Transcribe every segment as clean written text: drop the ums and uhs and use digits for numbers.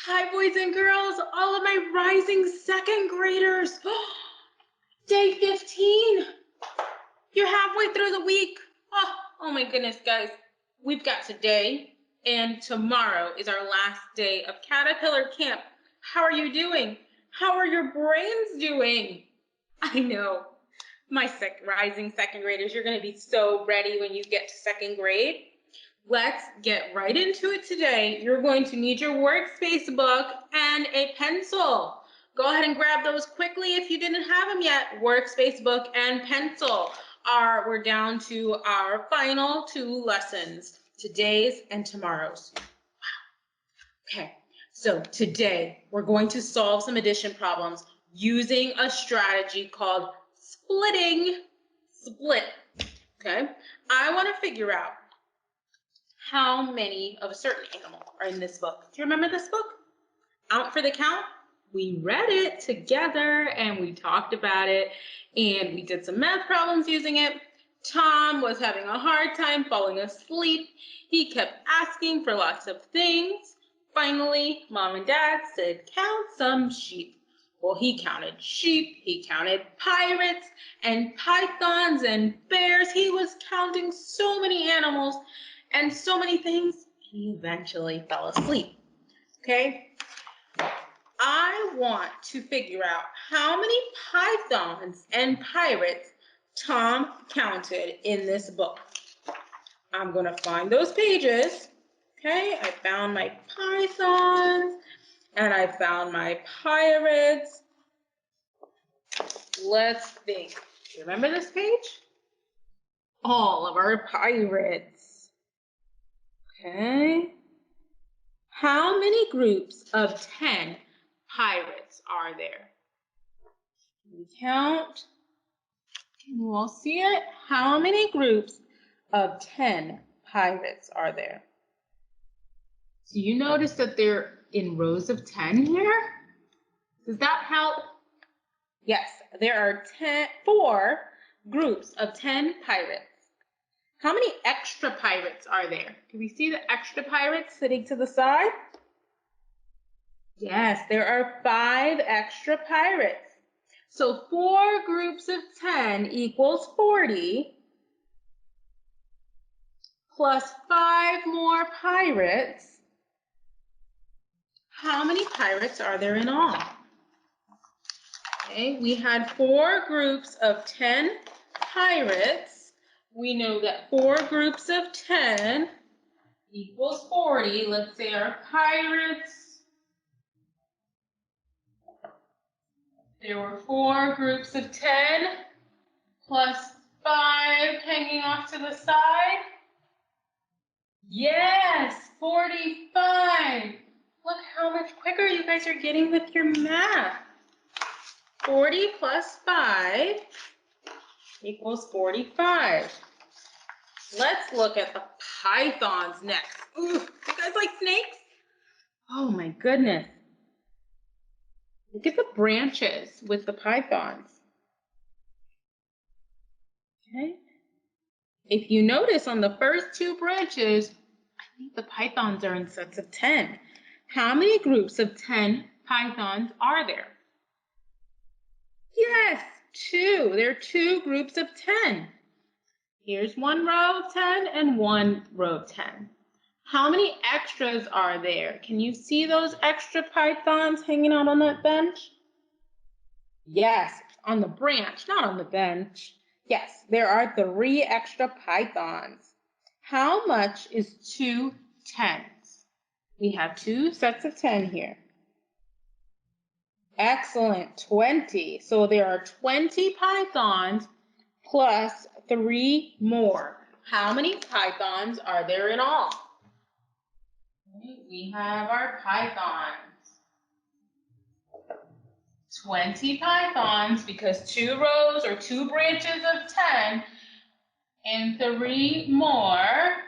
Hi, boys and girls, all of my rising second graders. Day 15. You're halfway through the week. Oh my goodness, guys. We've got today and tomorrow is our last day of Caterpillar Camp. How are you doing? How are your brains doing? I know, my rising second graders, you're going to be so ready when you get to second grade. Let's get right into it today. You're going to need your workspace book and a pencil. Go ahead and grab those quickly if you didn't have them yet. Workspace book and pencil. We're down to our final 2 lessons, today's and tomorrow's. Wow. Okay, so today we're going to solve some addition problems using a strategy called splitting. Split. Okay, I want to figure out how many of a certain animal are in this book. Do you remember this book? Out for the count? We read it together and we talked about it and we did some math problems using it. Tom was having a hard time falling asleep. He kept asking for lots of things. Finally, Mom and Dad said, count some sheep. Well, he counted sheep, he counted pirates and pythons and bears. He was counting so many animals and so many things, and he eventually fell asleep. Okay? I want to figure out how many pythons and pirates Tom counted in this book. I'm going to find those pages. Okay, I found my pythons and I found my pirates. Let's think. Do you remember this page? All of our pirates. Okay. How many groups of 10 pirates are there? Can we count? Can you all see it? How many groups of 10 pirates are there? Do you notice that they're in rows of 10 here? Does that help? Yes, there are 4 groups of 10 pirates. How many extra pirates are there? Can we see the extra pirates sitting to the side? Yes, there are 5 extra pirates. So 4 groups of 10 equals 40, plus 5 more pirates. How many pirates are there in all? Okay, we had 4 groups of 10 pirates. We know that 4 groups of 10 equals 40. Let's say our pirates. There were 4 groups of 10 plus 5 hanging off to the side. Yes, 45. Look how much quicker you guys are getting with your math. 40 plus 5 equals 45. Let's look at the pythons next. Ooh, you guys like snakes? Oh my goodness. Look at the branches with the pythons. Okay. If you notice on the first 2 branches, I think the pythons are in sets of 10. How many groups of 10 pythons are there? Yes, 2. There are 2 groups of 10. Here's 1 row of 10 and 1 row of 10. How many extras are there? Can you see those extra pythons hanging out on that bench? Yes, on the branch, not on the bench. Yes, there are 3 extra pythons. How much is 2 tens? We have 2 sets of 10 here. Excellent, 20. So there are 20 pythons plus 3 more. How many pythons are there in all? We have our pythons. 20 pythons because 2 rows or 2 branches of 10 and 3 more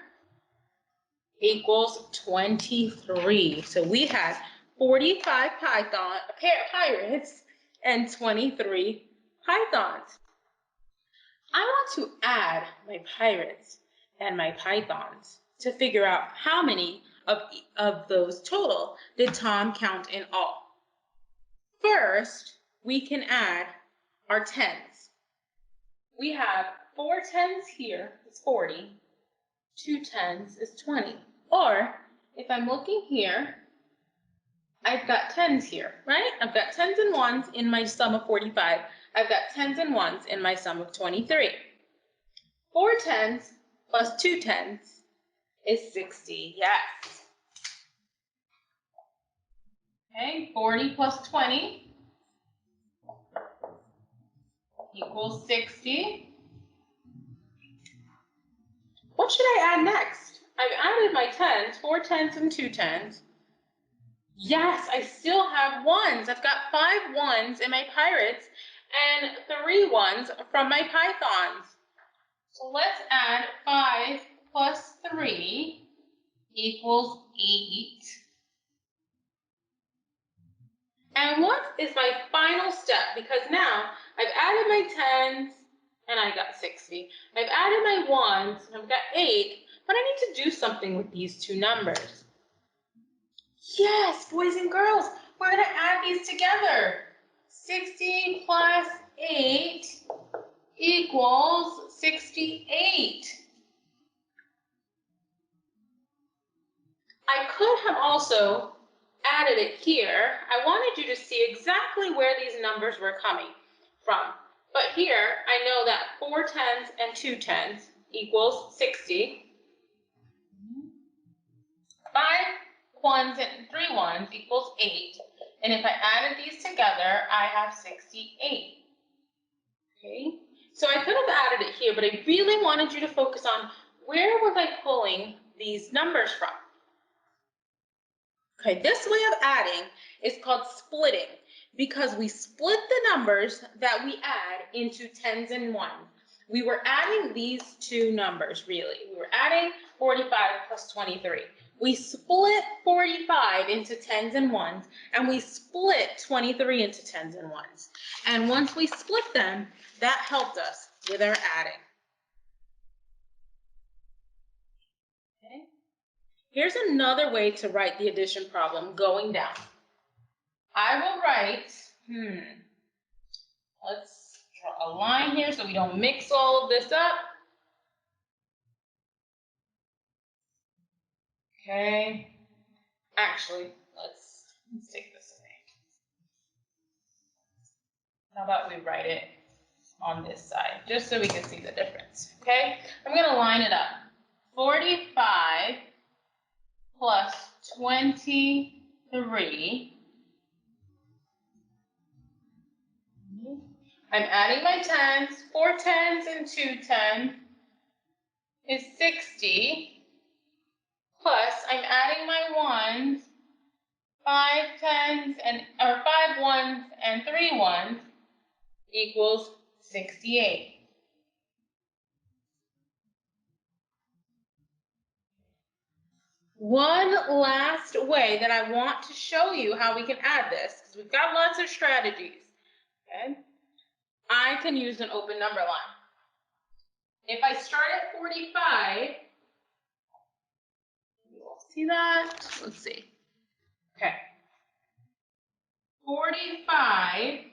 equals 23. So we had 45 pirates and 23 pythons. I want to add my pirates and my pythons to figure out how many of those total did Tom count in all. First, we can add our tens. We have 4 tens here, it's 40. 2 tens is 20. Or, if I'm looking here, I've got tens here, right? I've got tens and ones in my sum of 45. I've got tens and ones in my sum of 23. 4 tens plus 2 tens is 60, yes. Okay, 40 plus 20 equals 60. What should I add next? I've added my tens, 4 tens and 2 tens. Yes, I still have ones. I've got 5 ones in my pirates and 3 ones from my pythons. So let's add 5 plus 3 equals 8. And what is my final step? Because now I've added my tens and I got 60. I've added my ones and I've got 8, but I need to do something with these two numbers. Yes, boys and girls, we're going to add these together. 60 plus 8 equals 68. I could have also added it here. I wanted you to see exactly where these numbers were coming from. But here, I know that 4 tens and 2 tens equals 60. 5 ones and 3 ones equals 8. And if I added these together, I have 68. Okay, so I could have added it here, but I really wanted you to focus on where was I pulling these numbers from. Okay, this way of adding is called splitting because we split the numbers that we add into tens and ones. We were adding these two numbers, really. We were adding 45 plus 23. We split 45 into tens and ones, and we split 23 into tens and ones. And once we split them, that helped us with our adding. Okay. Here's another way to write the addition problem going down. I will write, let's draw a line here so we don't mix all of this up. Okay, actually, let's take this away. How about we write it on this side, just so we can see the difference, okay? I'm gonna line it up. 45 plus 23. I'm adding my tens, 4 tens and 2 tens is 60. Plus, I'm adding my ones, 5 tens and, or 5 ones and 3 ones equals 68. One last way that I want to show you how we can add this, because we've got lots of strategies, okay? I can use an open number line. If I start at 45, you will see that. Let's see. Okay. 45,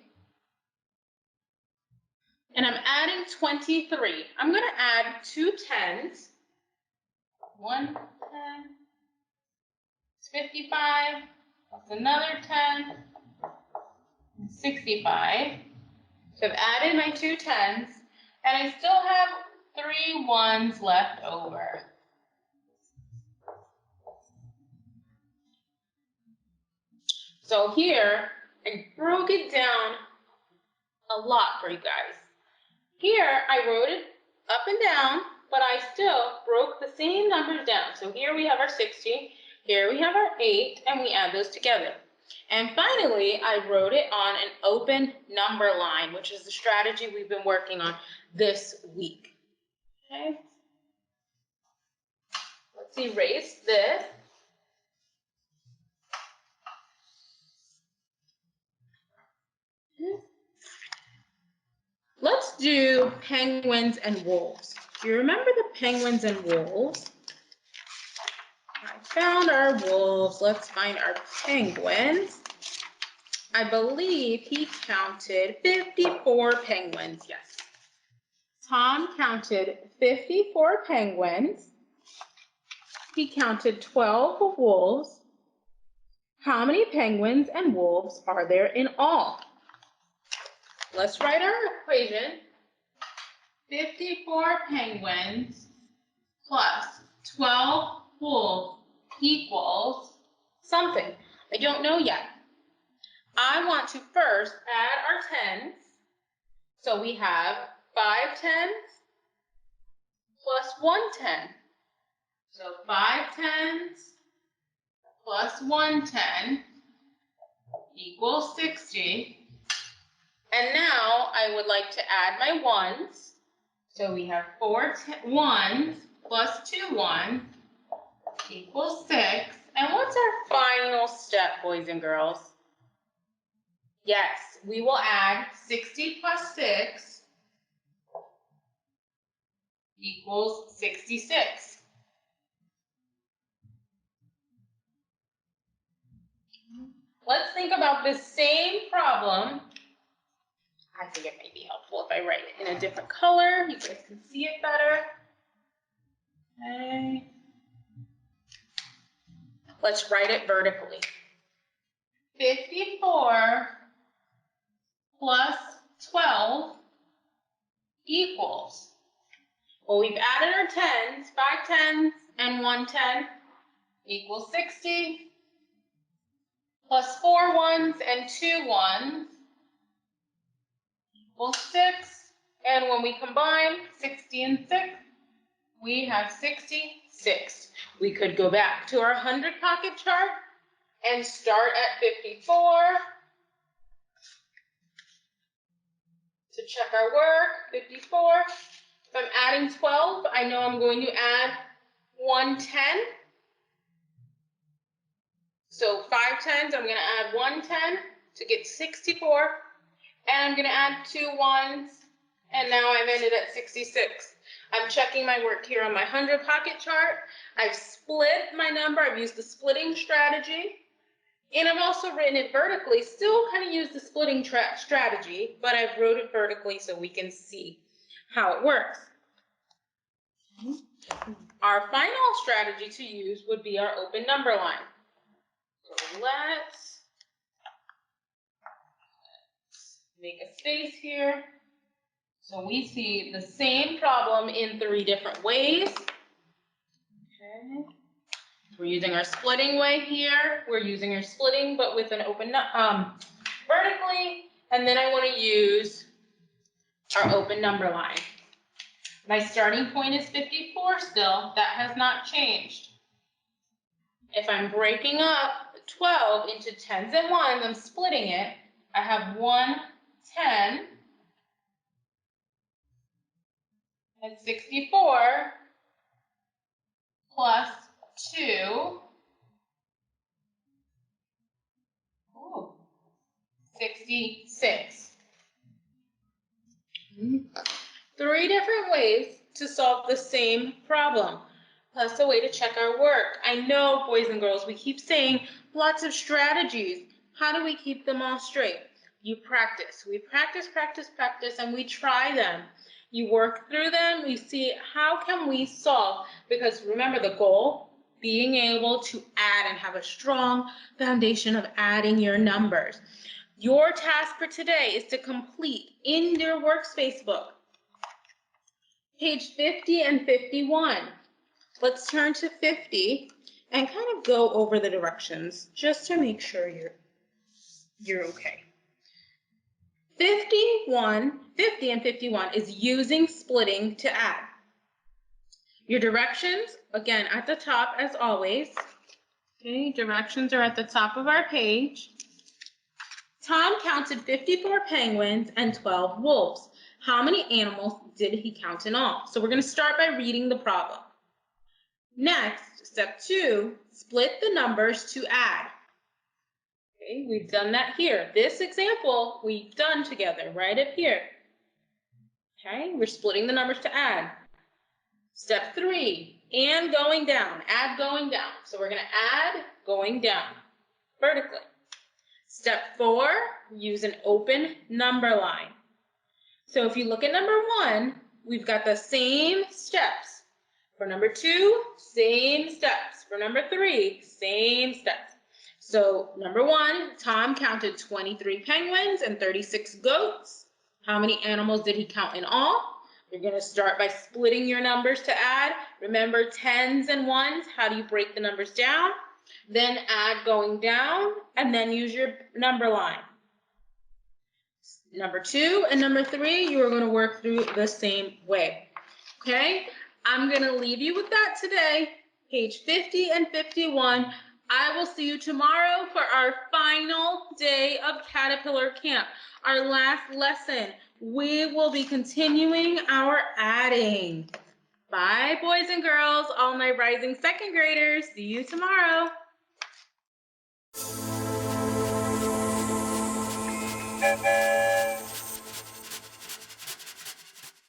and I'm adding 23. I'm going to add 2 tens. 1 10, it's 55, that's another 10, 65. So I've added my 2 tens, and I still have 3 ones left over. So here, I broke it down a lot for you guys. Here, I wrote it up and down, but I still broke the same numbers down. So here we have our 60, here we have our 8, and we add those together. And finally, I wrote it on an open number line, which is the strategy we've been working on this week. Okay. Let's erase this. Let's do penguins and wolves. Do you remember the penguins and wolves? I found our wolves. Let's find our penguins. I believe he counted 54 penguins. Yes. Tom counted 54 penguins. He counted 12 wolves. How many penguins and wolves are there in all? Let's write our equation. 54 penguins plus 12 wolves equals something. I don't know yet. I want to first add our tens. So we have 5 tens plus 1 10. So 5 tens plus 1 10 equals 60. And now I would like to add my ones. So we have 4 ones plus 2 ones equals 6. And what's our final step, boys and girls? Yes, we will add 60 plus 6 equals 66. Let's think about this same problem. I think it may be helpful if I write it in a different color. You guys can see it better. Okay. Let's write it vertically. 54 plus 12 equals. Well, we've added our tens, 5 tens and 1 10 equals 60. Plus 4 ones and 2 ones equals 6. And when we combine 60 and 6, we have 66. We could go back to our 100 pocket chart and start at 54 to check our work. 54. If I'm adding 12, I know I'm going to add 110. So 5 tens, I'm going to add 110 to get 64. And I'm going to add 2 ones. And now I've ended at 66. I'm checking my work here on my 100 pocket chart. I've split my number. I've used the splitting strategy. And I've also written it vertically. Still kind of use the splitting strategy, but I've wrote it vertically so we can see how it works. Our final strategy to use would be our open number line. So let's make a space here. So we see the same problem in 3 different ways. Okay. We're using our splitting way here. We're using our splitting, but with an open vertically. And then I want to use our open number line. My starting point is 54 still. That has not changed. If I'm breaking up 12 into tens and ones, I'm splitting it. I have 1 10 and 64 plus 2. 66. 3 different ways to solve the same problem, plus a way to check our work. I know, boys and girls, we keep saying lots of strategies. How do we keep them all straight? You practice. We practice, practice, practice, and we try them. You work through them. You see how can we solve, because remember the goal, being able to add and have a strong foundation of adding your numbers. Your task for today is to complete in your workspace book page 50 and 51. Let's turn to 50 and kind of go over the directions just to make sure you're okay. 50 and 51 is using splitting to add. Your directions, again, at the top as always. Okay, directions are at the top of our page. Tom counted 54 penguins and 12 wolves. How many animals did he count in all? So we're going to start by reading the problem. Next, step 2, split the numbers to add. Okay, we've done that here. This example we've done together right up here. Okay, we're splitting the numbers to add. Step 3, and going down, add going down. So we're going to add going down vertically. Step 4, use an open number line. So if you look at number 1, we've got the same steps. For number 2, same steps. For number 3, same steps. So number 1, Tom counted 23 penguins and 36 goats. How many animals did he count in all? You're going to start by splitting your numbers to add. Remember, tens and ones. How do you break the numbers down? Then add going down, and then use your number line. Number 2 and number 3, you are going to work through the same way. Okay? I'm going to leave you with that today. Page 50 and 51. I will see you tomorrow for our final day of Caterpillar Camp, our last lesson. We will be continuing our adding. Bye, boys and girls, all my rising second graders. See you tomorrow.